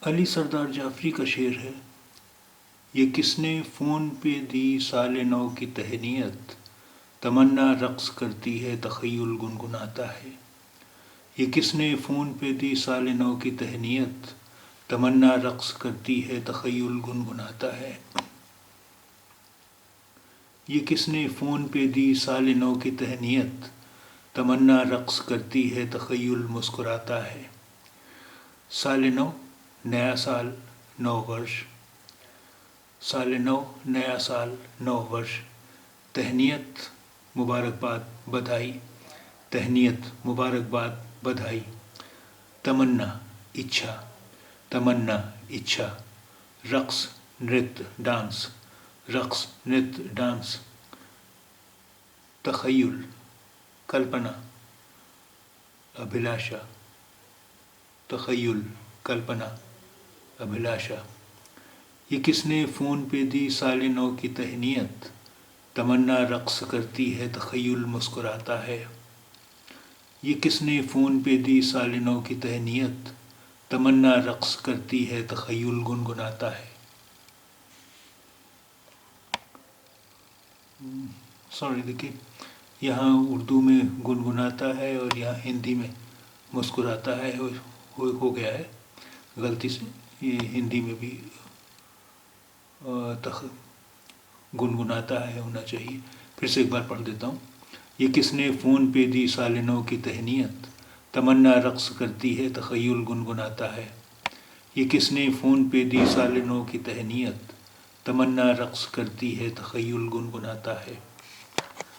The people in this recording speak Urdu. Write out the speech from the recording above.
علی سردار جعفری کا شعر ہے، یہ کس نے فون پہ دی سال نو کی تہنیت، تمنا رقص کرتی ہے تخیل گنگناتا ہے۔ یہ کس نے فون پہ دی سال نو کی تہنیت، تمنا رقص کرتی ہے تخیل گنگناتا ہے۔ یہ کس نے فون پہ دی سال نو کی تہنیت، تمنا رقص کرتی ہے تخیل مسکراتا ہے۔ سال نو، نیا سال، نو ورش۔ سال نو، نیا سال، نو ورش۔ تہنیت، مبارکباد، بدھائی۔ تہنیت، مبارکباد، بدھائی۔ تمنا، اچھا۔ تمنا، اچھا۔ رقص، نرت، ڈانس۔ رقص، نرت، ڈانس۔ تخیل، کلپنا، ابھلاشا۔ تخیل، کلپنا، ابھلاشا۔ یہ کس نے فون پہ دی سال نو کی تہنیت، تمنا رقص کرتی ہے تخیل مسکراتا ہے۔ یہ کس نے فون پہ دی سال نو کی تہنیت، تمنا رقص کرتی ہے تخیل گنگناتا ہے۔ سوری، دیکھیے یہاں اردو میں گنگناتا ہے اور یہاں ہندی میں مسکراتا ہے، ہو گیا ہے غلطی سے۔ یہ ہندی میں بھی گنگناتا ہے ہونا چاہیے۔ پھر سے ایک بار پڑھ دیتا ہوں۔ یہ کس نے فون پہ دی سال نو کی تہنیت، تمنا رقص کرتی ہے تخیل گنگناتا ہے۔ یہ کس نے فون پہ دی سال نو کی تہنیت، تمنا رقص کرتی ہے تخیل گنگناتا ہے۔